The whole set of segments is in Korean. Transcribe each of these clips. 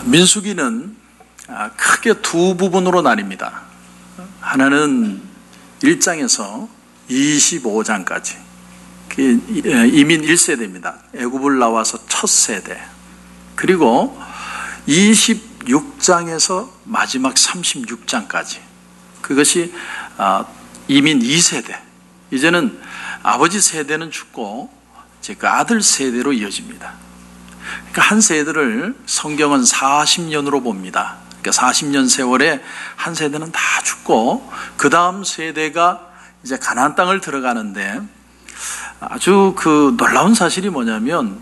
민수기는 크게 두 부분으로 나뉩니다. 하나는 1장에서 25장까지 이민 1세대입니다. 애굽을 나와서 첫 세대. 그리고 26장에서 마지막 36장까지 그것이 이민 2세대. 이제는 아버지 세대는 죽고 그 아들 세대로 이어집니다. 그러니까 한 세대를 성경은 40년으로 봅니다. 그러니까 40년 세월에 한 세대는 다 죽고 그 다음 세대가 이제 가나안 땅을 들어가는데 아주 그 놀라운 사실이 뭐냐면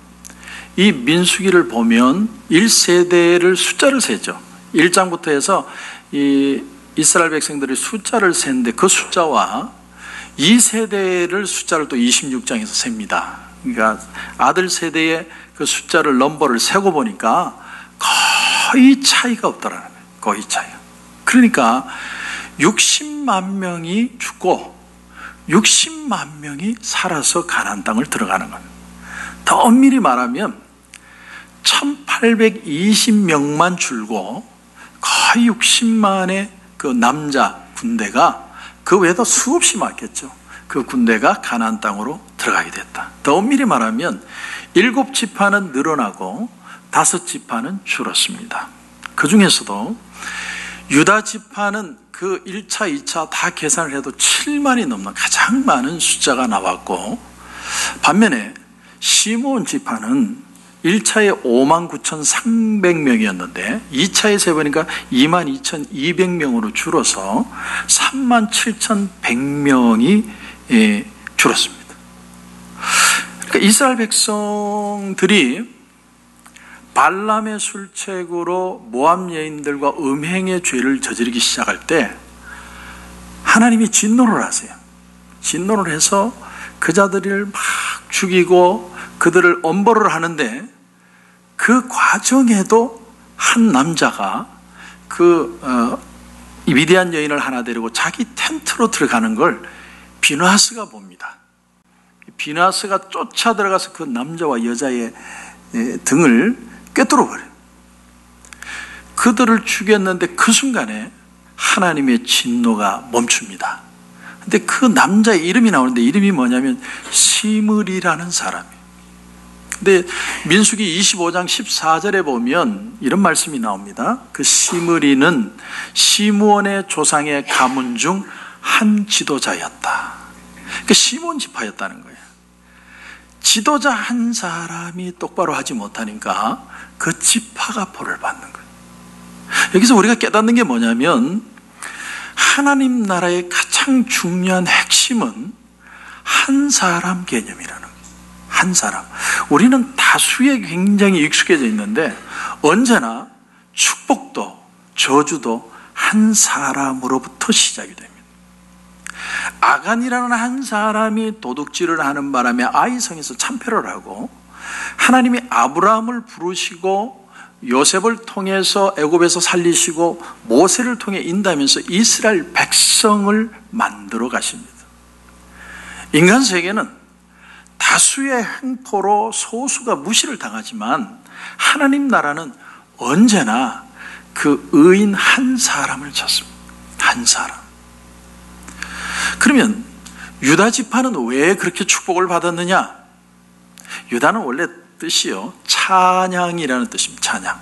이 민수기를 보면 1세대를 숫자를 세죠. 1장부터 해서 이 이스라엘 백성들의 숫자를 세는데 그 숫자와 2세대를 숫자를 또 26장에서 셉니다. 그러니까 아들 세대의 그 숫자를 넘버를 세고 보니까 거의 차이가 없더라는 거예요. 거의 차이가. 그러니까 60만 명이 죽고 60만 명이 살아서 가나안 땅을 들어가는 겁니다. 더 엄밀히 말하면 1820명만 줄고 거의 60만의 그 남자 군대가 그 외에도 수없이 많겠죠. 그 군대가 가나안 땅으로 들어가게 됐다. 더 엄밀히 말하면 7지파는 늘어나고 5지파는 줄었습니다. 그 중에서도 유다 지파는 그 1차, 2차 다 계산을 해도 7만이 넘는 가장 많은 숫자가 나왔고, 반면에 시므온 지파는 1차에 59,300명이었는데 2차에 세보니까 22,200명으로 줄어서 37,100명이 줄었습니다. 그러니까 이스라엘 백성들이 발람의 술책으로 모압 여인들과 음행의 죄를 저지르기 시작할 때 하나님이 진노를 하세요. 진노를 해서 그 자들을 막 죽이고 그들을 엄벌을 하는데 그 과정에도 한 남자가 이 미디안 여인을 하나 데리고 자기 텐트로 들어가는 걸 비느하스가 봅니다. 비느하스가 쫓아 들어가서 그 남자와 여자의 등을 꿰뚫어 버려요. 그들을 죽였는데 그 순간에 하나님의 진노가 멈춥니다. 근데 그 남자의 이름이 나오는데 이름이 뭐냐면 시므리라는 사람이에요. 근데 민수기 25장 14절에 보면 이런 말씀이 나옵니다. 그 시므리는 시므온의 조상의 가문 중 한 지도자였다. 그 시므온 지파였다는 거예요. 지도자 한 사람이 똑바로 하지 못하니까 그 지파가 벌을 받는 거예요. 여기서 우리가 깨닫는 게 뭐냐면 하나님 나라의 가장 중요한 핵심은 한 사람 개념이라는 거예요. 한 사람. 우리는 다수에 굉장히 익숙해져 있는데 언제나 축복도 저주도 한 사람으로부터 시작이 됩니다. 아간이라는 한 사람이 도둑질을 하는 바람에 아이성에서 참패를 하고 하나님이 아브라함을 부르시고 요셉을 통해서 애굽에서 살리시고 모세를 통해 인도하면서 이스라엘 백성을 만들어 가십니다. 인간 세계는 다수의 횡포로 소수가 무시를 당하지만 하나님 나라는 언제나 그 의인 한 사람을 찾습니다. 한 사람. 그러면 유다 지파는 왜 그렇게 축복을 받았느냐? 유다는 원래 뜻이요, 찬양이라는 뜻입니다. 찬양.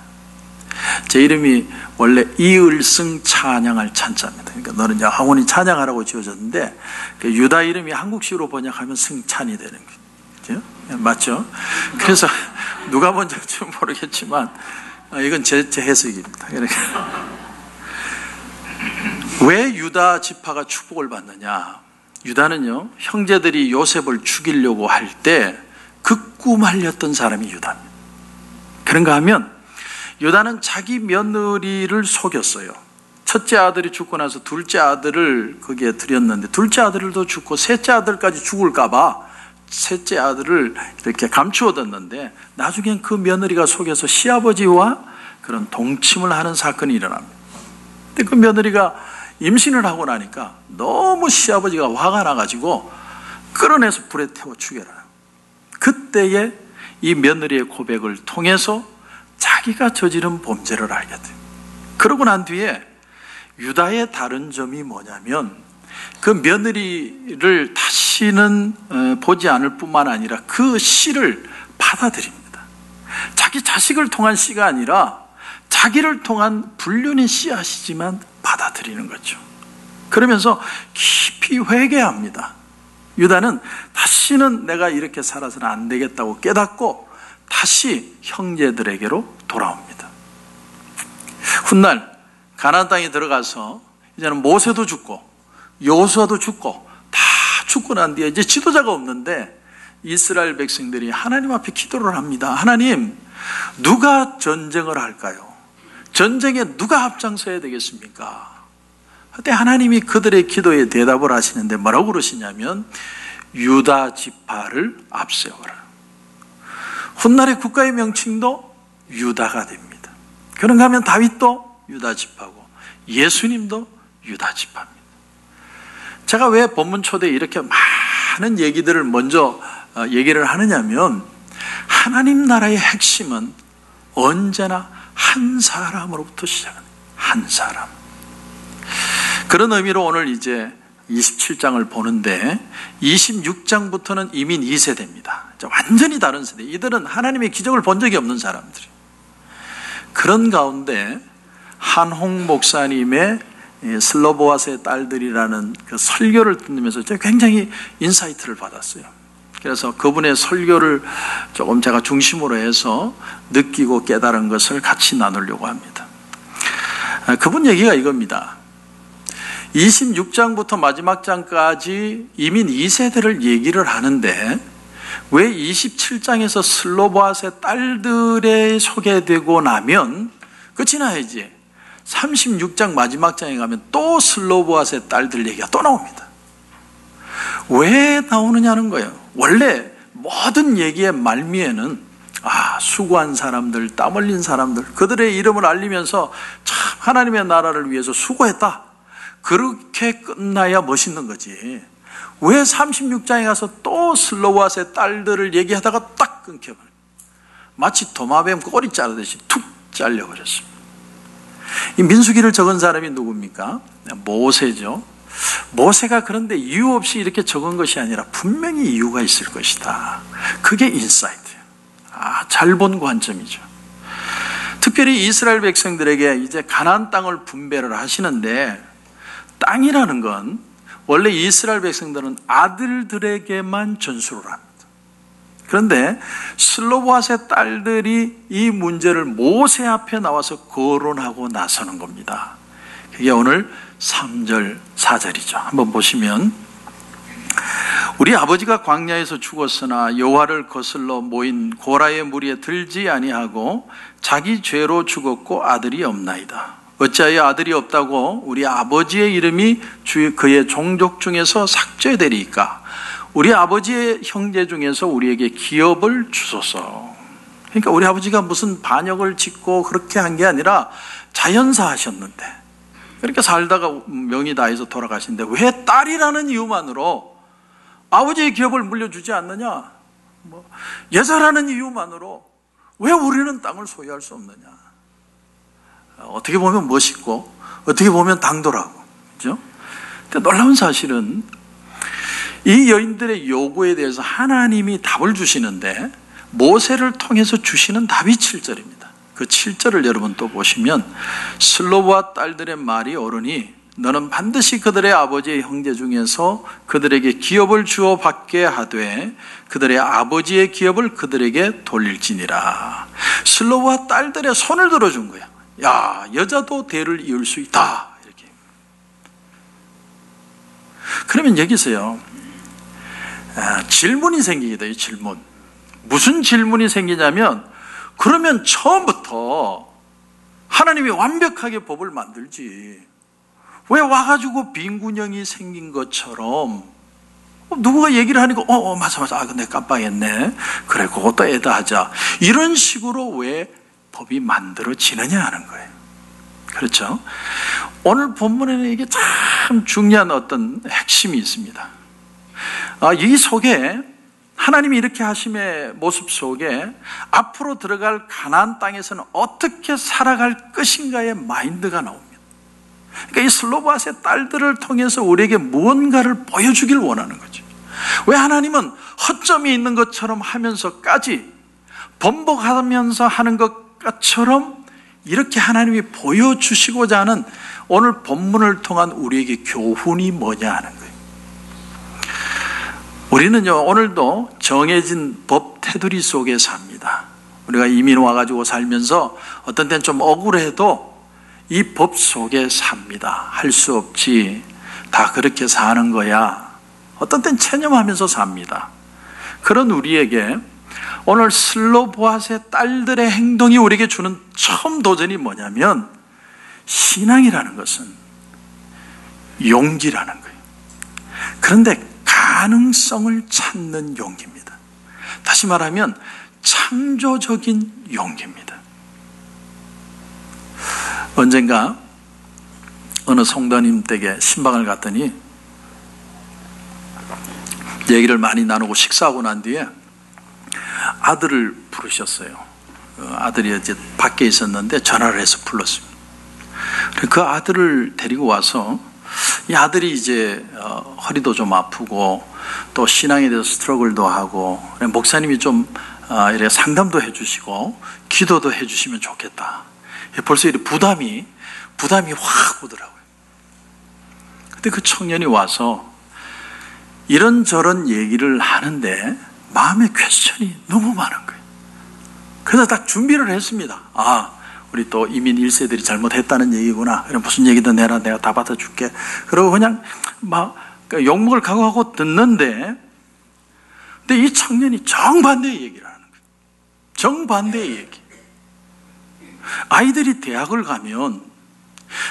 제 이름이 원래 이을승 찬양할 찬자입니다. 그러니까 너는 영원히 찬양하라고 지어졌는데 유다 이름이 한국식으로 번역하면 승찬이 되는 거죠. 맞죠? 그래서 누가 먼저인지 모르겠지만 이건 제 해석입니다. 왜 유다 지파가 축복을 받느냐? 유다는요, 형제들이 요셉을 죽이려고 할 때 극구 말렸던 사람이 유다입니다. 그런가 하면 유다는 자기 며느리를 속였어요. 첫째 아들이 죽고 나서 둘째 아들을 거기에 들였는데 둘째 아들도 죽고 셋째 아들까지 죽을까 봐 셋째 아들을 이렇게 감추어뒀는데 나중엔 그 며느리가 속여서 시아버지와 그런 동침을 하는 사건이 일어납니다. 근데 그 며느리가 임신을 하고 나니까 너무 시아버지가 화가 나가지고 끌어내서 불에 태워 죽여라. 그때에 이 며느리의 고백을 통해서 자기가 저지른 범죄를 알게 돼요. 그러고 난 뒤에 유다의 다른 점이 뭐냐면 그 며느리를 다시는 보지 않을 뿐만 아니라 그 씨를 받아들입니다. 자기 자식을 통한 씨가 아니라 자기를 통한 불륜의 씨앗이지만 받아들이는 거죠. 그러면서 깊이 회개합니다. 유다는 다시는 내가 이렇게 살아서는 안 되겠다고 깨닫고 다시 형제들에게로 돌아옵니다. 훗날 가나안 땅에 들어가서 이제는 모세도 죽고 여호수아도 죽고 다 죽고 난 뒤에 이제 지도자가 없는데 이스라엘 백성들이 하나님 앞에 기도를 합니다. 하나님, 누가 전쟁을 할까요? 전쟁에 누가 앞장서야 되겠습니까? 그때 하나님이 그들의 기도에 대답을 하시는데 뭐라고 그러시냐면 유다 지파를 앞세워라. 훗날의 국가의 명칭도 유다가 됩니다. 그런가 하면 다윗도 유다 지파고 예수님도 유다 지파입니다. 제가 왜 본문 초대에 이렇게 많은 얘기들을 먼저 얘기를 하느냐면 하나님 나라의 핵심은 언제나 한 사람으로부터 시작합니다. 한 사람. 그런 의미로 오늘 이제 27장을 보는데 26장부터는 이민 2세대입니다. 완전히 다른 세대. 이들은 하나님의 기적을 본 적이 없는 사람들이에요. 그런 가운데 한홍 목사님의 슬로보아스의 딸들이라는 그 설교를 듣으면서 제가 굉장히 인사이트를 받았어요. 그래서 그분의 설교를 조금 제가 중심으로 해서 느끼고 깨달은 것을 같이 나누려고 합니다. 그분 얘기가 이겁니다. 26장부터 마지막 장까지 이민 2세대를 얘기를 하는데 왜 27장에서 슬로보아스의 딸들에 소개되고 나면 끝이 나야지 36장 마지막 장에 가면 또 슬로보아스의 딸들 얘기가 또 나옵니다. 왜 나오느냐는 거예요. 원래 모든 얘기의 말미에는 수고한 사람들, 땀 흘린 사람들, 그들의 이름을 알리면서 참 하나님의 나라를 위해서 수고했다, 그렇게 끝나야 멋있는 거지. 왜 36장에 가서 또 슬로보아스의 딸들을 얘기하다가 딱 끊겨버려요. 마치 도마뱀 꼬리 자르듯이 툭 잘려버렸습니다. 이 민수기를 적은 사람이 누굽니까? 모세죠. 모세가 그런데 이유 없이 이렇게 적은 것이 아니라 분명히 이유가 있을 것이다. 그게 인사이트예요. 잘 본 관점이죠. 특별히 이스라엘 백성들에게 이제 가나안 땅을 분배를 하시는데 땅이라는 건 원래 이스라엘 백성들은 아들들에게만 전수를 합니다. 그런데 슬로보아스의 딸들이 이 문제를 모세 앞에 나와서 거론하고 나서는 겁니다. 그게 오늘 3절, 4절이죠. 한번 보시면 우리 아버지가 광야에서 죽었으나 여호와를 거슬러 모인 고라의 무리에 들지 아니하고 자기 죄로 죽었고 아들이 없나이다. 어찌하여 아들이 없다고 우리 아버지의 이름이 그의 종족 중에서 삭제되리까? 우리 아버지의 형제 중에서 우리에게 기업을 주소서. 그러니까 우리 아버지가 무슨 반역을 짓고 그렇게 한 게 아니라 자연사 하셨는데 그렇게 살다가 명이 다해서 돌아가신데 왜 딸이라는 이유만으로 아버지의 기업을 물려주지 않느냐? 여자라는 이유만으로 왜 우리는 땅을 소유할 수 없느냐? 어떻게 보면 멋있고 어떻게 보면 당돌하고, 그렇죠? 근데 놀라운 사실은 이 여인들의 요구에 대해서 하나님이 답을 주시는데 모세를 통해서 주시는 답이 7절입니다. 그 7절을 여러분 또 보시면 슬로보아 딸들의 말이 옳으니 너는 반드시 그들의 아버지의 형제 중에서 그들에게 기업을 주어 받게 하되 그들의 아버지의 기업을 그들에게 돌릴지니라. 슬로보아 딸들의 손을 들어준 거야. 야, 여자도 대를 이을 수 있다. 이렇게. 그러면 여기서요, 질문이 생기게 돼요. 질문. 무슨 질문이 생기냐면, 그러면 처음부터 하나님이 완벽하게 법을 만들지 왜 와가지고 빈군형이 생긴 것처럼 누구가 얘기를 하니까 맞아 근데 깜빡했네, 그래 그것도 애다 하자, 이런 식으로 왜 법이 만들어지느냐 하는 거예요. 그렇죠? 오늘 본문에는 이게 참 중요한 어떤 핵심이 있습니다. 이 속에 하나님이 이렇게 하심의 모습 속에 앞으로 들어갈 가나안 땅에서는 어떻게 살아갈 것인가의 마인드가 나옵니다. 그러니까 이 슬로바앗의 딸들을 통해서 우리에게 무언가를 보여주길 원하는 거죠. 왜 하나님은 허점이 있는 것처럼 하면서까지 번복하면서 하는 것처럼 이렇게 하나님이 보여주시고자 하는 오늘 본문을 통한 우리에게 교훈이 뭐냐 하는 거예요. 우리는요, 오늘도 정해진 법 테두리 속에 삽니다. 우리가 이민 와가지고 살면서 어떤 때는 좀 억울해도 이 법 속에 삽니다. 할 수 없지. 다 그렇게 사는 거야. 어떤 때는 체념하면서 삽니다. 그런 우리에게 오늘 슬로보앗의 딸들의 행동이 우리에게 주는 처음 도전이 뭐냐면 신앙이라는 것은 용기라는 거예요. 그런데 가능성을 찾는 용기입니다. 다시 말하면 창조적인 용기입니다. 언젠가 어느 성도님 댁에 신방을 갔더니 얘기를 많이 나누고 식사하고 난 뒤에 아들을 부르셨어요. 아들이 이제 밖에 있었는데 전화를 해서 불렀습니다. 그 아들을 데리고 와서 이 아들이 이제 허리도 좀 아프고 또 신앙에 대해서 스트러글도 하고 목사님이 좀 이렇게 상담도 해주시고 기도도 해주시면 좋겠다. 벌써 이렇게 부담이 확 오더라고요. 그때 그 청년이 와서 이런저런 얘기를 하는데 마음의 퀘스천이 너무 많은 거예요. 그래서 딱 준비를 했습니다. 우리 또 이민 1세들이 잘못했다는 얘기구나. 그럼 무슨 얘기든 내라, 내가 다 받아줄게. 그러고 그냥 막 욕먹을 각오하고 듣는데, 근데 이 청년이 정반대의 얘기를 하는 거예요. 정반대의 얘기. 아이들이 대학을 가면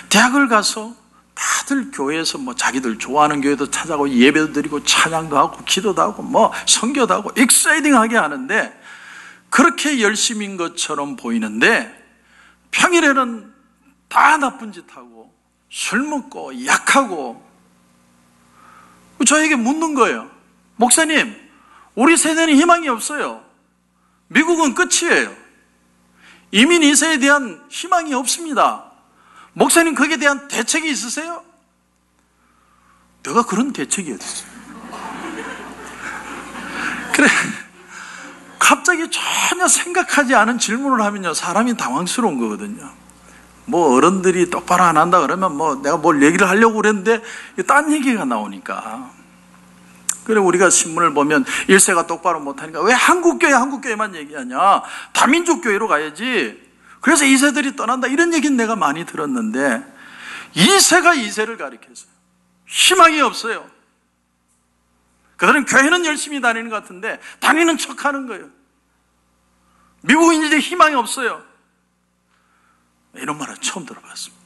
대학을 가서 다들 교회에서 뭐 자기들 좋아하는 교회도 찾아가고 예배도 드리고 찬양도 하고 기도도 하고 뭐 선교도 하고 익사이딩하게 하는데 그렇게 열심인 것처럼 보이는데 평일에는 다 나쁜 짓 하고 술 먹고 약하고. 저에게 묻는 거예요. 목사님, 우리 세대는 희망이 없어요. 미국은 끝이에요. 이민 2세에 대한 희망이 없습니다. 목사님, 거기에 대한 대책이 있으세요? 내가 그런 대책이 어디 있어요? 그래, 갑자기 전혀 생각하지 않은 질문을 하면요, 사람이 당황스러운 거거든요. 뭐 어른들이 똑바로 안 한다 그러면 뭐 내가 뭘 얘기를 하려고 그랬는데 딴 얘기가 나오니까. 그래, 우리가 신문을 보면 1세가 똑바로 못하니까 왜 한국교회만 얘기하냐, 다민족교회로 가야지. 그래서 2세들이 떠난다, 이런 얘기는 내가 많이 들었는데 2세가 2세를 가리켜서요, 희망이 없어요. 그들은 교회는 열심히 다니는 것 같은데 다니는 척하는 거예요. 미국인인데 희망이 없어요. 이런 말을 처음 들어봤습니다.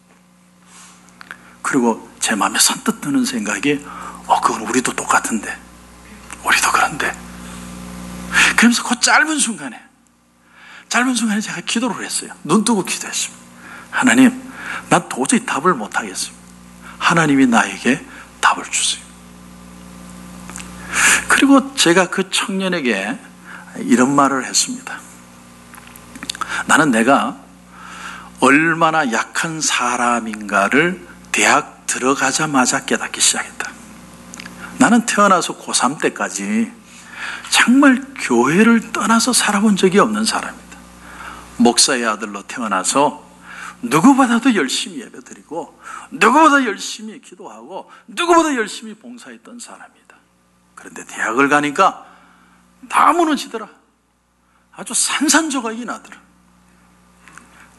그리고 제 마음에 선뜻 드는 생각이 그건 우리도 똑같은데, 우리도 그런데. 그러면서 그 짧은 순간에 제가 기도를 했어요. 눈 뜨고 기도했습니다. 하나님, 난 도저히 답을 못하겠습니다. 하나님이 나에게 답을 주세요. 그리고 제가 그 청년에게 이런 말을 했습니다. 나는 내가 얼마나 약한 사람인가를 대학 들어가자마자 깨닫기 시작했다. 나는 태어나서 고3 때까지 정말 교회를 떠나서 살아본 적이 없는 사람입니다. 목사의 아들로 태어나서 누구보다도 열심히 예배드리고 누구보다 열심히 기도하고 누구보다 열심히 봉사했던 사람입니다. 그런데 대학을 가니까 다 무너지더라. 아주 산산조각이 나더라.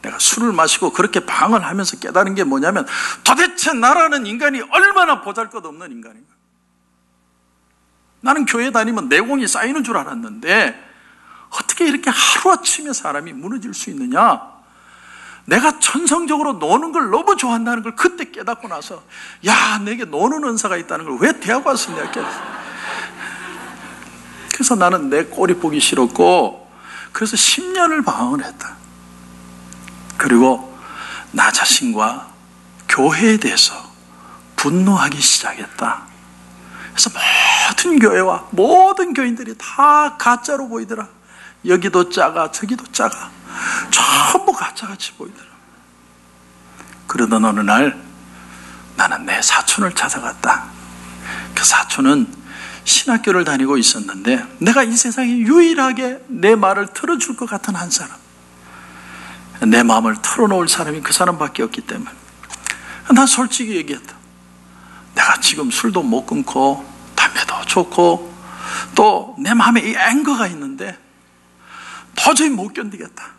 내가 술을 마시고 그렇게 방을 하면서 깨달은 게 뭐냐면 도대체 나라는 인간이 얼마나 보잘것없는 인간인가. 나는 교회 다니면 내공이 쌓이는 줄 알았는데 어떻게 이렇게 하루아침에 사람이 무너질 수 있느냐. 내가 천성적으로 노는 걸 너무 좋아한다는 걸 그때 깨닫고 나서, 야, 내게 노는 은사가 있다는 걸 왜 대학 와서 내가 깨달았어. 그래서 나는 내 꼴이 보기 싫었고, 그래서 10년을 방황을 했다. 그리고 나 자신과 교회에 대해서 분노하기 시작했다. 그래서 모든 교회와 모든 교인들이 다 가짜로 보이더라. 여기도 작아 저기도 작아 전부 가짜같이 보이더라. 그러던 어느 날 나는 내 사촌을 찾아갔다. 그 사촌은 신학교를 다니고 있었는데 내가 이 세상에 유일하게 내 말을 들어줄 것 같은 한 사람, 내 마음을 털어놓을 사람이 그 사람밖에 없기 때문에 난 솔직히 얘기했다. 내가 지금 술도 못 끊고 담배도 좋고 또 내 마음에 이 앵거가 있는데 도저히 못 견디겠다.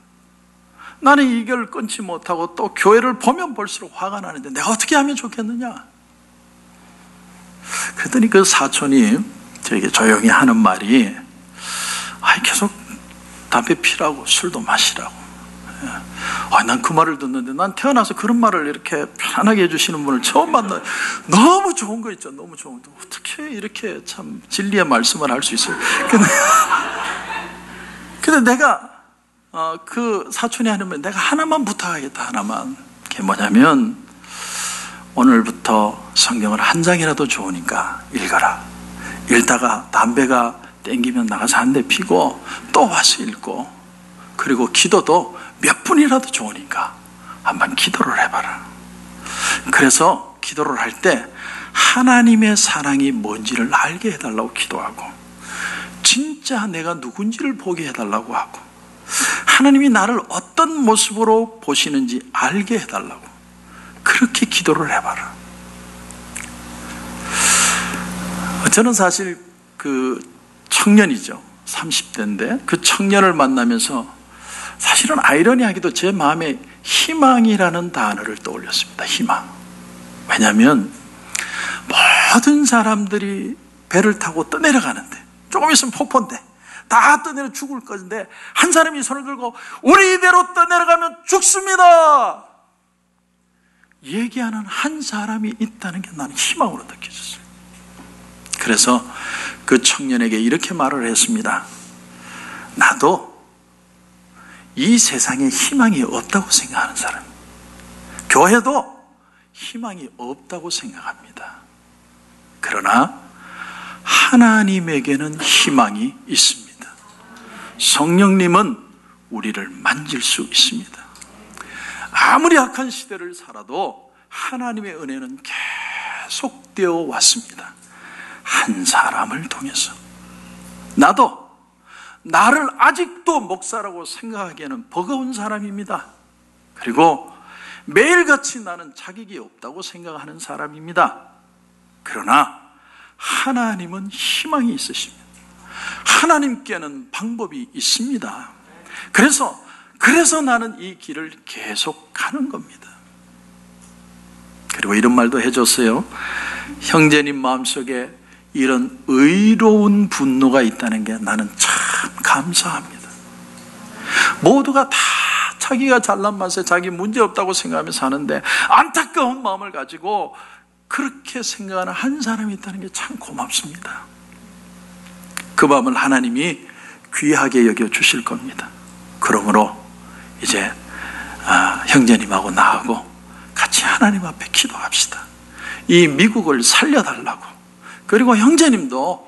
나는 이걸 끊지 못하고 또 교회를 보면 볼수록 화가 나는데 내가 어떻게 하면 좋겠느냐. 그랬더니 그 사촌이 저에게 조용히 하는 말이 계속 담배 피라고 술도 마시라고. 난 그 말을 듣는데 난 태어나서 그런 말을 이렇게 편안하게 해주시는 분을 처음 만나요. 너무 좋은 거 있죠. 너무 좋은 거. 어떻게 이렇게 참 진리의 말씀을 할 수 있어요. 근데 내가 그 사촌이 하는 말, 내가 하나만 부탁하겠다. 하나만. 그게 뭐냐면 오늘부터 성경을 한 장이라도 좋으니까 읽어라. 읽다가 담배가 땡기면 나가서 한 대 피고 또 와서 읽고, 그리고 기도도 몇 분이라도 좋으니까 한번 기도를 해봐라. 그래서 기도를 할 때 하나님의 사랑이 뭔지를 알게 해달라고 기도하고, 진짜 내가 누군지를 보게 해달라고 하고, 하나님이 나를 어떤 모습으로 보시는지 알게 해달라고, 그렇게 기도를 해봐라. 저는 사실 그 청년이죠. 30대인데 그 청년을 만나면서 사실은 아이러니하게도 제 마음에 희망이라는 단어를 떠올렸습니다. 희망. 왜냐하면 모든 사람들이 배를 타고 떠내려가는데, 조금 있으면 폭포인데 다 떠내려 죽을 것인데 한 사람이 손을 들고 우리 이대로 떠내려가면 죽습니다 얘기하는 한 사람이 있다는 게 나는 희망으로 느껴졌어요. 그래서 그 청년에게 이렇게 말을 했습니다. 나도 이 세상에 희망이 없다고 생각하는 사람, 교회도 희망이 없다고 생각합니다. 그러나 하나님에게는 희망이 있습니다. 성령님은 우리를 만질 수 있습니다. 아무리 악한 시대를 살아도 하나님의 은혜는 계속되어 왔습니다. 한 사람을 통해서. 나도 나를 아직도 목사라고 생각하기에는 버거운 사람입니다. 그리고 매일같이 나는 자격이 없다고 생각하는 사람입니다. 그러나 하나님은 희망이 있으십니다. 하나님께는 방법이 있습니다. 그래서 나는 이 길을 계속 가는 겁니다. 그리고 이런 말도 해줬어요. 형제님 마음속에 이런 의로운 분노가 있다는 게 나는 참 감사합니다. 모두가 다 자기가 잘난 맛에 자기 문제 없다고 생각하며 사는데 안타까운 마음을 가지고 그렇게 생각하는 한 사람이 있다는 게 참 고맙습니다. 그 마음을 하나님이 귀하게 여겨주실 겁니다. 그러므로 이제 형제님하고 나하고 같이 하나님 앞에 기도합시다. 이 미국을 살려달라고. 그리고 형제님도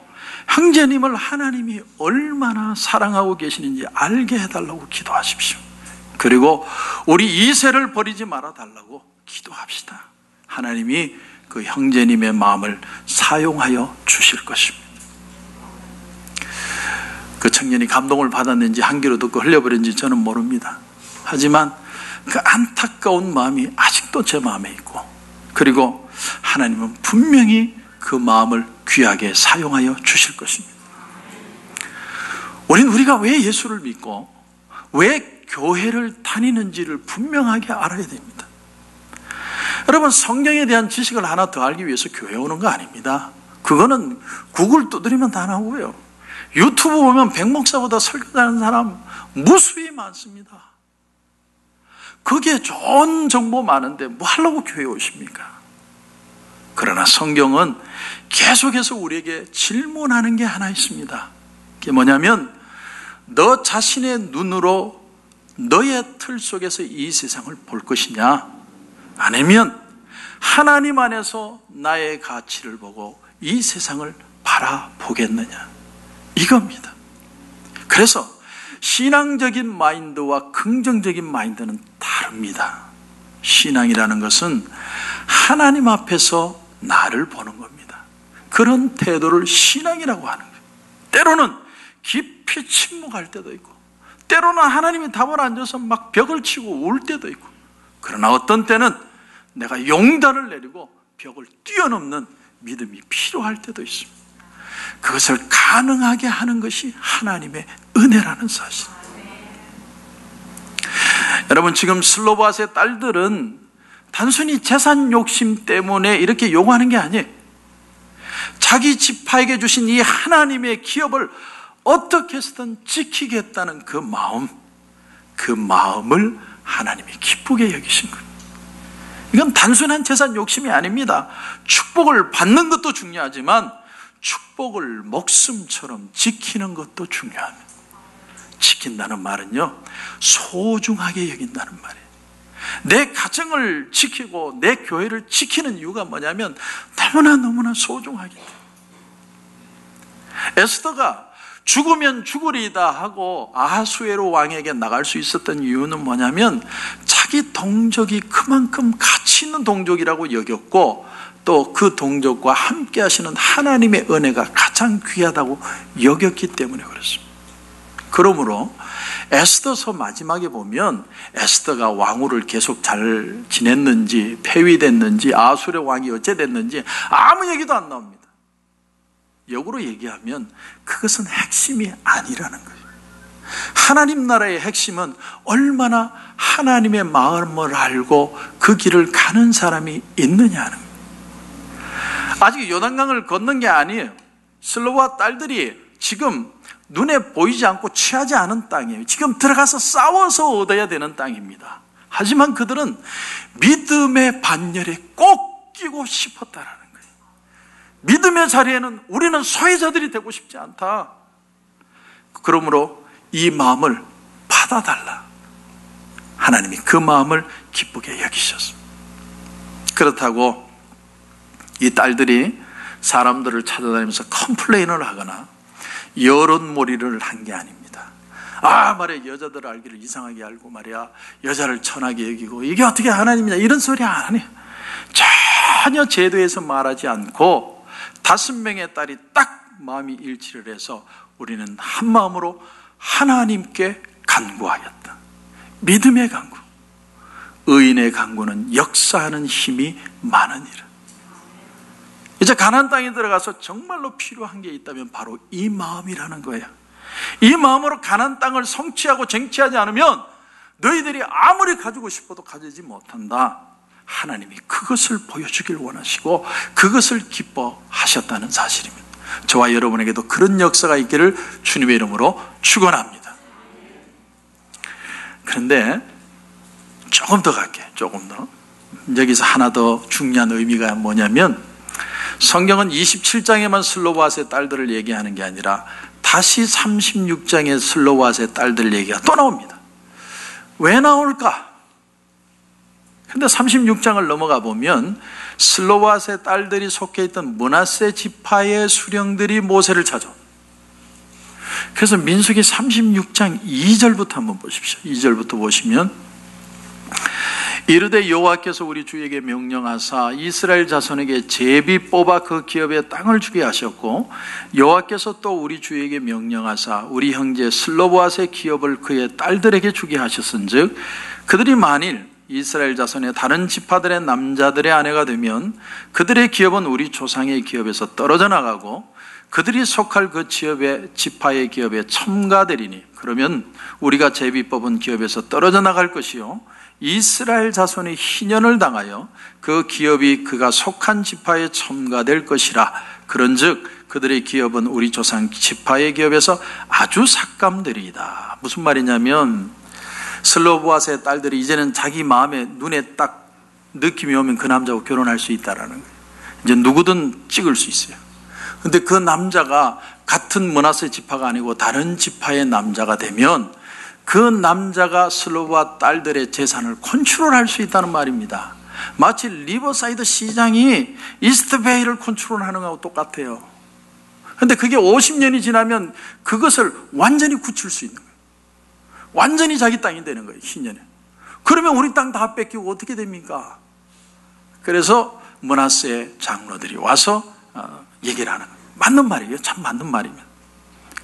형제님을 하나님이 얼마나 사랑하고 계시는지 알게 해달라고 기도하십시오. 그리고 우리 이세를 버리지 말아달라고 기도합시다. 하나님이 그 형제님의 마음을 사용하여 주실 것입니다. 그 청년이 감동을 받았는지 한 귀로 듣고 흘려버렸는지 저는 모릅니다. 하지만 그 안타까운 마음이 아직도 제 마음에 있고, 그리고 하나님은 분명히 그 마음을 귀하게 사용하여 주실 것입니다. 우리가 왜 예수를 믿고 왜 교회를 다니는지를 분명하게 알아야 됩니다. 여러분, 성경에 대한 지식을 하나 더 알기 위해서 교회 오는 거 아닙니다. 그거는 구글 두드리면 다 나오고요. 유튜브 보면 백목사보다 설교 잘하는 사람 무수히 많습니다. 거기에 좋은 정보 많은데 뭐 하려고 교회에 오십니까? 그러나 성경은 계속해서 우리에게 질문하는 게 하나 있습니다. 그게 뭐냐면, 너 자신의 눈으로 너의 틀 속에서 이 세상을 볼 것이냐, 아니면 하나님 안에서 나의 가치를 보고 이 세상을 바라보겠느냐, 이겁니다. 그래서 신앙적인 마인드와 긍정적인 마인드는 다릅니다. 신앙이라는 것은 하나님 앞에서 나를 보는 겁니다. 그런 태도를 신앙이라고 하는 거예요. 때로는 깊이 침묵할 때도 있고, 때로는 하나님이 답을 안 줘서 막 벽을 치고 울 때도 있고, 그러나 어떤 때는 내가 용단을 내리고 벽을 뛰어넘는 믿음이 필요할 때도 있습니다. 그것을 가능하게 하는 것이 하나님의 은혜라는 사실. 여러분, 지금 슬로바스의 딸들은 단순히 재산 욕심 때문에 이렇게 요구하는 게 아니에요. 자기 지파에게 주신 이 하나님의 기업을 어떻게 해서든 지키겠다는 그 마음을 하나님이 기쁘게 여기신 거예요. 이건 단순한 재산 욕심이 아닙니다. 축복을 받는 것도 중요하지만 축복을 목숨처럼 지키는 것도 중요합니다. 지킨다는 말은요, 소중하게 여긴다는 말이에요. 내 가정을 지키고 내 교회를 지키는 이유가 뭐냐면 너무나 소중하기 때문에. 에스더가 죽으면 죽으리이다 하고 아하수에로 왕에게 나갈 수 있었던 이유는 뭐냐면 자기 동족이 그만큼 가치 있는 동족이라고 여겼고, 또 그 동족과 함께 하시는 하나님의 은혜가 가장 귀하다고 여겼기 때문에 그렇습니다. 그러므로 에스더서 마지막에 보면 에스더가 왕후를 계속 잘 지냈는지, 폐위됐는지, 아수르 왕이 어째 됐는지 아무 얘기도 안 나옵니다. 역으로 얘기하면 그것은 핵심이 아니라는 거예요. 하나님 나라의 핵심은 얼마나 하나님의 마음을 알고 그 길을 가는 사람이 있느냐는 거예요. 아직 요단강을 건넌 게 아니에요. 슬로와 딸들이 지금 눈에 보이지 않고 취하지 않은 땅이에요. 지금 들어가서 싸워서 얻어야 되는 땅입니다. 하지만 그들은 믿음의 반열에 꼭 끼고 싶었다라는 거예요. 믿음의 자리에는 우리는 소외자들이 되고 싶지 않다. 그러므로 이 마음을 받아달라. 하나님이 그 마음을 기쁘게 여기셨습니다. 그렇다고 이 딸들이 사람들을 찾아다니면서 컴플레인을 하거나 여론몰이를 한 게 아닙니다. 말이야, 여자들 알기를 이상하게 알고 말이야, 여자를 천하게 여기고 이게 어떻게 하나님이냐, 이런 소리 안 해요. 전혀 제도에서 말하지 않고 5명의 딸이 딱 마음이 일치를 해서 우리는 한 마음으로 하나님께 간구하였다. 믿음의 간구. 의인의 간구는 역사하는 힘이 많으니라. 이제 가나안 땅에 들어가서 정말로 필요한 게 있다면 바로 이 마음이라는 거예요. 이 마음으로 가나안 땅을 성취하고 쟁취하지 않으면 너희들이 아무리 가지고 싶어도 가지지 못한다. 하나님이 그것을 보여주길 원하시고 그것을 기뻐하셨다는 사실입니다. 저와 여러분에게도 그런 역사가 있기를 주님의 이름으로 축원합니다. 그런데 조금 더 갈게요. 조금 더. 여기서 하나 더 중요한 의미가 뭐냐면, 성경은 27장에만 슬로바스의 딸들을 얘기하는 게 아니라 다시 36장에 슬로바스의 딸들 얘기가 또 나옵니다. 왜 나올까? 근데 36장을 넘어가 보면 슬로바스의 딸들이 속해 있던 므낫세 지파의 수령들이 모세를 찾아. 그래서 민수기 36장 2절부터 한번 보십시오. 2절부터 보시면, 이르되 여호와께서 우리 주에게 명령하사 이스라엘 자손에게 제비 뽑아 그 기업에 땅을 주게 하셨고, 여호와께서 또 우리 주에게 명령하사 우리 형제 슬로보앗의 기업을 그의 딸들에게 주게 하셨은즉, 그들이 만일 이스라엘 자손의 다른 지파들의 남자들의 아내가 되면 그들의 기업은 우리 조상의 기업에서 떨어져 나가고 그들이 속할 그 지파의 기업에 첨가되리니, 그러면 우리가 제비 뽑은 기업에서 떨어져 나갈 것이요 이스라엘 자손이 희년을 당하여 그 기업이 그가 속한 지파에 첨가될 것이라. 그런즉 그들의 기업은 우리 조상 지파의 기업에서 아주 삭감되리이다. 무슨 말이냐면, 슬로보앗의 딸들이 이제는 자기 마음에 눈에 딱 느낌이 오면 그 남자하고 결혼할 수 있다라는 거예요. 이제 누구든 찍을 수 있어요. 근데 그 남자가 같은 므낫세 지파가 아니고 다른 지파의 남자가 되면 그 남자가 슬로보앗 딸들의 재산을 컨트롤할 수 있다는 말입니다. 마치 리버사이드 시장이 이스트베이를 컨트롤하는 거하고 똑같아요. 그런데 그게 50년이 지나면 그것을 완전히 굳힐 수 있는 거예요. 완전히 자기 땅이 되는 거예요, 희년에. 그러면 우리 땅 다 뺏기고 어떻게 됩니까? 그래서 므낫세 장로들이 와서 얘기를 하는 거예요. 맞는 말이에요. 참 맞는 말이면.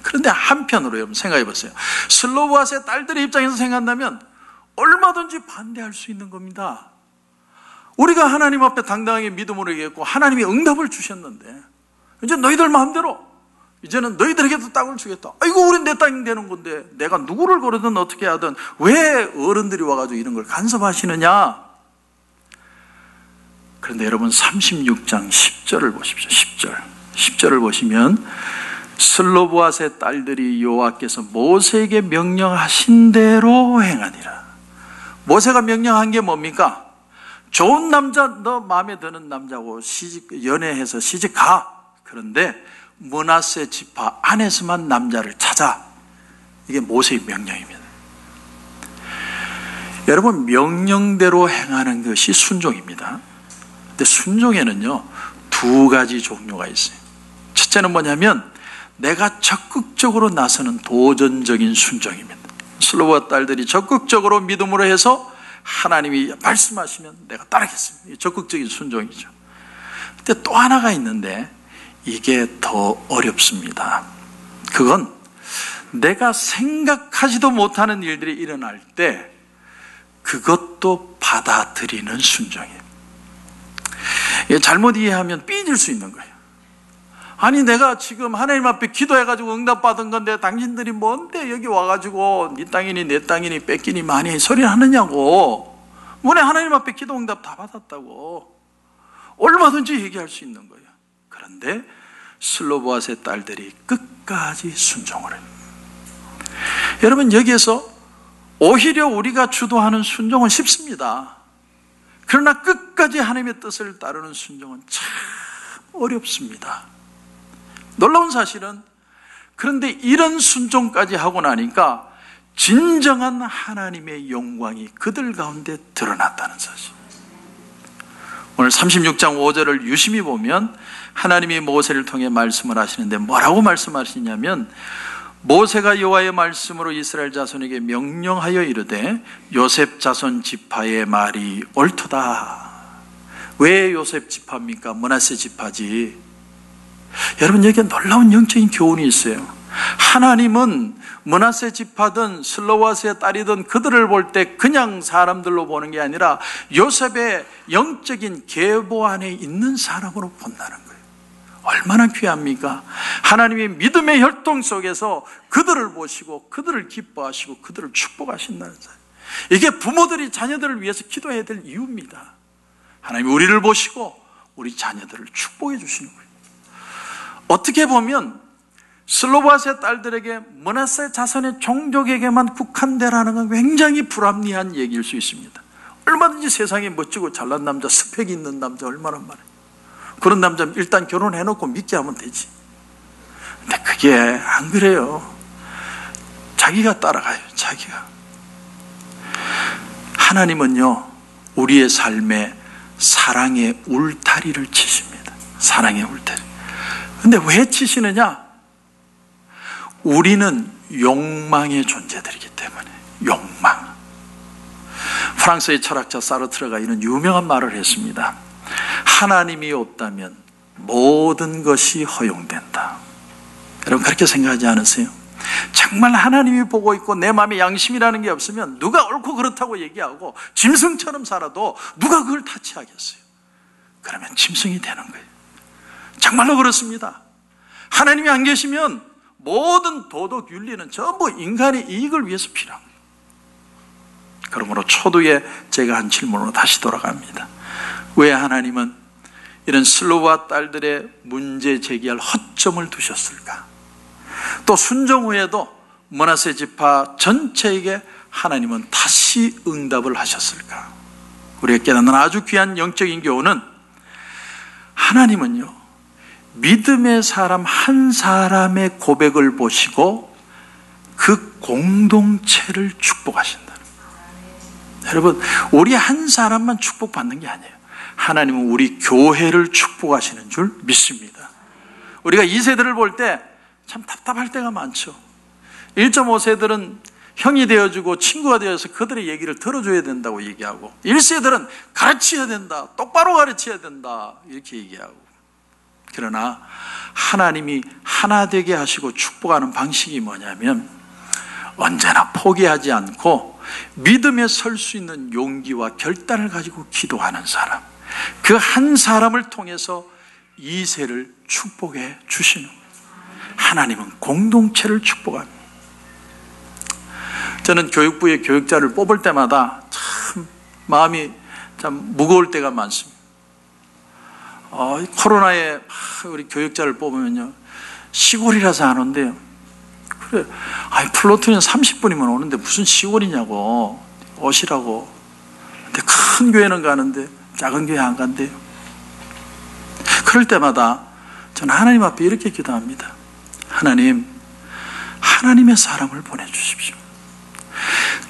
그런데 한편으로 여러분 생각해 보세요. 슬로보아스의 딸들의 입장에서 생각한다면 얼마든지 반대할 수 있는 겁니다. 우리가 하나님 앞에 당당하게 믿음으로 얘기했고 하나님이 응답을 주셨는데 이제 너희들 마음대로 이제는 너희들에게도 땅을 주겠다. 아이고 우린 내 땅이 되는 건데 내가 누구를 고르든 어떻게 하든 왜 어른들이 와가지고 이런 걸 간섭하시느냐. 그런데 여러분 36장 10절을 보십시오. 10절을 보시면 슬로보아스의 딸들이 여호와께서 모세에게 명령하신 대로 행하니라. 모세가 명령한 게 뭡니까? 좋은 남자, 너 마음에 드는 남자고 연애해서 시집가. 그런데 므낫세 지파 안에서만 남자를 찾아. 이게 모세의 명령입니다. 여러분, 명령대로 행하는 것이 순종입니다. 근데 순종에는요 2가지 종류가 있어요. 첫째는 뭐냐면 내가 적극적으로 나서는 도전적인 순종입니다. 슬로보아 딸들이 적극적으로 믿음으로 해서 하나님이 말씀하시면 내가 따르겠습니다. 이게 적극적인 순종이죠. 근데 또 하나가 있는데 이게 더 어렵습니다. 그건 내가 생각하지도 못하는 일들이 일어날 때 그것도 받아들이는 순종이에요. 잘못 이해하면 삐질 수 있는 거예요. 아니 내가 지금 하나님 앞에 기도해가지고 응답받은 건데 당신들이 뭔데 여기 와가지고 네 땅이니 내 땅이니 뺏기니 많이 소리를 하느냐고. 뭐네 하나님 앞에 기도 응답 다 받았다고 얼마든지 얘기할 수 있는 거예요. 그런데 슬로보아스의 딸들이 끝까지 순종을 해요. 여러분 여기에서 오히려 우리가 주도하는 순종은 쉽습니다. 그러나 끝까지 하나님의 뜻을 따르는 순종은 참 어렵습니다. 놀라운 사실은 그런데 이런 순종까지 하고 나니까 진정한 하나님의 영광이 그들 가운데 드러났다는 사실. 오늘 36장 5절을 유심히 보면 하나님이 모세를 통해 말씀을 하시는데 뭐라고 말씀하시냐면 모세가 여호와의 말씀으로 이스라엘 자손에게 명령하여 이르되 요셉 자손 지파의 말이 옳도다. 왜 요셉 지파입니까? 므낫세 지파지. 여러분 여기에 놀라운 영적인 교훈이 있어요. 하나님은 므낫세 지파든 슬로보아스의 딸이든 그들을 볼 때 그냥 사람들로 보는 게 아니라 요셉의 영적인 계보 안에 있는 사람으로 본다는 거예요. 얼마나 귀합니까? 하나님의 믿음의 혈통 속에서 그들을 보시고 그들을 기뻐하시고 그들을 축복하신다는 사실. 이게 부모들이 자녀들을 위해서 기도해야 될 이유입니다. 하나님이 우리를 보시고 우리 자녀들을 축복해 주시는 거예요. 어떻게 보면 슬로보아스의 딸들에게 므낫세 자손의 종족에게만 국한되라는 건 굉장히 불합리한 얘기일 수 있습니다. 얼마든지 세상에 멋지고 잘난 남자, 스펙이 있는 남자 얼마나 많아요. 그런 남자는 일단 결혼해놓고 믿게 하면 되지. 근데 그게 안 그래요. 자기가 따라가요. 자기가. 하나님은요 우리의 삶에 사랑의 울타리를 치십니다. 사랑의 울타리. 근데 왜 치시느냐? 우리는 욕망의 존재들이기 때문에. 욕망. 프랑스의 철학자 사르트르가 이런 유명한 말을 했습니다. 하나님이 없다면 모든 것이 허용된다. 여러분 그렇게 생각하지 않으세요? 정말 하나님이 보고 있고 내 마음에 양심이라는 게 없으면 누가 옳고 그렇다고 얘기하고 짐승처럼 살아도 누가 그걸 타치하겠어요? 그러면 짐승이 되는 거예요. 정말로 그렇습니다. 하나님이 안 계시면 모든 도덕 윤리는 전부 인간의 이익을 위해서 필요한 거예요. 그러므로 초두에 제가 한 질문으로 다시 돌아갑니다. 왜 하나님은 이런 슬로보아 딸들의 문제 제기할 허점을 두셨을까? 또 순종 후에도 므낫세 지파 전체에게 하나님은 다시 응답을 하셨을까? 우리가 깨닫는 아주 귀한 영적인 교훈은 하나님은요 믿음의 사람 한 사람의 고백을 보시고 그 공동체를 축복하신다. 여러분, 우리 한 사람만 축복받는 게 아니에요. 하나님은 우리 교회를 축복하시는 줄 믿습니다. 우리가 2세들을 볼 때 참 답답할 때가 많죠. 1.5세들은 형이 되어주고 친구가 되어서 그들의 얘기를 들어줘야 된다고 얘기하고, 1세들은 가르쳐야 된다, 똑바로 가르쳐야 된다, 이렇게 얘기하고. 그러나 하나님이 하나 되게 하시고 축복하는 방식이 뭐냐면, 언제나 포기하지 않고 믿음에 설 수 있는 용기와 결단을 가지고 기도하는 사람, 그 한 사람을 통해서 2세를 축복해 주시는 거예요. 하나님은 공동체를 축복합니다. 저는 교육부의 교육자를 뽑을 때마다 참 마음이 참 무거울 때가 많습니다. 코로나에 우리 교육자를 뽑으면요, 시골이라서 안 온대요. 그래, 플로트는 30분이면 오는데 무슨 시골이냐고, 오시라고. 근데 큰 교회는 가는데 작은 교회 안 간대요. 그럴 때마다 저는 하나님 앞에 이렇게 기도합니다. 하나님, 하나님의 사람을 보내주십시오.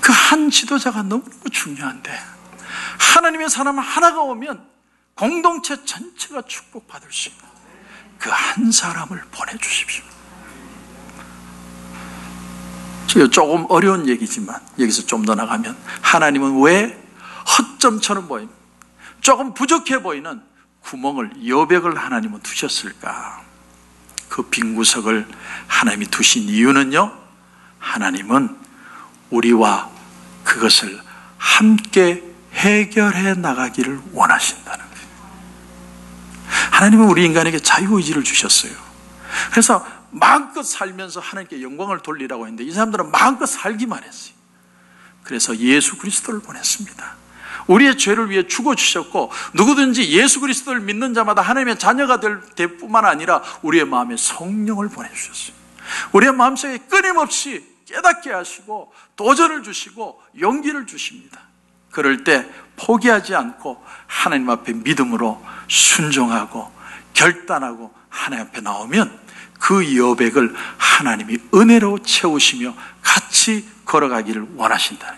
그 한 지도자가 너무너무 중요한데, 하나님의 사람 하나가 오면 공동체 전체가 축복받을 수 있는 그 한 사람을 보내주십시오. 지금 조금 어려운 얘기지만 여기서 좀 더 나가면, 하나님은 왜 허점처럼 보입니다, 조금 부족해 보이는 구멍을, 여백을 하나님은 두셨을까? 그 빈 구석을 하나님이 두신 이유는요, 하나님은 우리와 그것을 함께 해결해 나가기를 원하신다는 거예요. 하나님은 우리 인간에게 자유의지를 주셨어요. 그래서 마음껏 살면서 하나님께 영광을 돌리라고 했는데, 이 사람들은 마음껏 살기만 했어요. 그래서 예수 그리스도를 보냈습니다. 우리의 죄를 위해 죽어주셨고, 누구든지 예수 그리스도를 믿는 자마다 하나님의 자녀가 될 뿐만 아니라 우리의 마음에 성령을 보내주셨어요. 우리의 마음속에 끊임없이 깨닫게 하시고 도전을 주시고 용기를 주십니다. 그럴 때 포기하지 않고 하나님 앞에 믿음으로 순종하고 결단하고 하나님 앞에 나오면 그 여백을 하나님이 은혜로 채우시며 같이 걸어가기를 원하신다.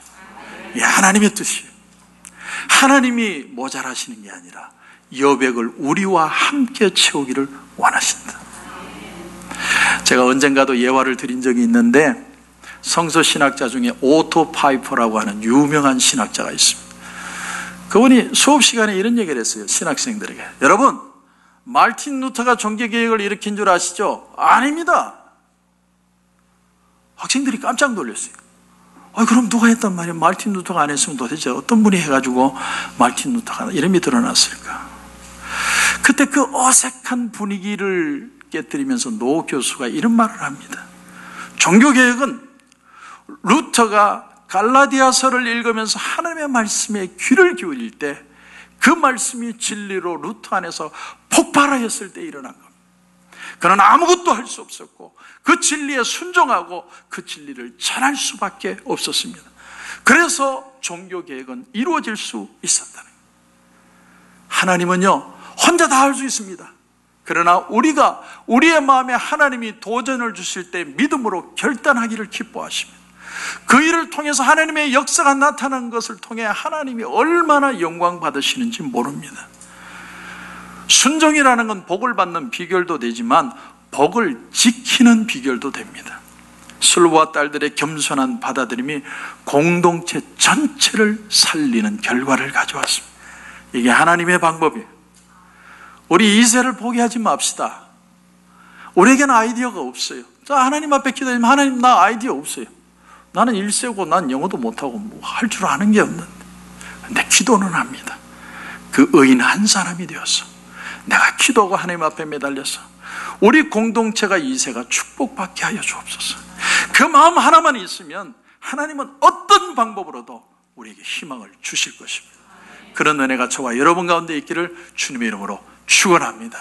이 하나님의 뜻이에요. 하나님이 모자라시는 게 아니라 여백을 우리와 함께 채우기를 원하신다. 제가 언젠가도 예화를 드린 적이 있는데, 성서 신학자 중에 오토 파이퍼라고 하는 유명한 신학자가 있습니다. 그분이 수업 시간에 이런 얘기를 했어요. 신학생들에게. 여러분, 마르틴 루터가 종교개혁을 일으킨 줄 아시죠? 아닙니다. 학생들이 깜짝 놀랐어요. 그럼 누가 했단 말이에요? 마르틴 루터가 안 했으면 도대체 어떤 분이 해가지고 마르틴 루터가 이름이 드러났을까? 그때 그 어색한 분위기를 깨뜨리면서 노 교수가 이런 말을 합니다. 종교개혁은 루터가 갈라디아서를 읽으면서 하나님의 말씀에 귀를 기울일 때, 그 말씀이 진리로 루터 안에서 폭발하였을 때 일어난 겁니다. 그는 아무것도 할 수 없었고 그 진리에 순종하고 그 진리를 전할 수밖에 없었습니다. 그래서 종교개혁은 이루어질 수 있었다는 거예요. 하나님은요, 혼자 다 할 수 있습니다. 그러나 우리가 우리의 마음에 하나님이 도전을 주실 때 믿음으로 결단하기를 기뻐하십니다. 그 일을 통해서 하나님의 역사가 나타난 것을 통해 하나님이 얼마나 영광 받으시는지 모릅니다. 순종이라는 건 복을 받는 비결도 되지만 복을 지키는 비결도 됩니다. 술부와 딸들의 겸손한 받아들임이 공동체 전체를 살리는 결과를 가져왔습니다. 이게 하나님의 방법이에요. 우리 2세를 포기하지 맙시다. 우리에게는 아이디어가 없어요. 자, 하나님 앞에 기도하면, 하나님, 나 아이디어 없어요. 나는 1세고 난 영어도 못하고 뭐 할 줄 아는 게 없는데. 근데 기도는 합니다. 그 의인 한 사람이 되어서 내가 기도하고 하나님 앞에 매달려서 우리 공동체가 2세가 축복받게 하여 주옵소서. 그 마음 하나만 있으면 하나님은 어떤 방법으로도 우리에게 희망을 주실 것입니다. 그런 은혜가 저와 여러분 가운데 있기를 주님의 이름으로 축원합니다.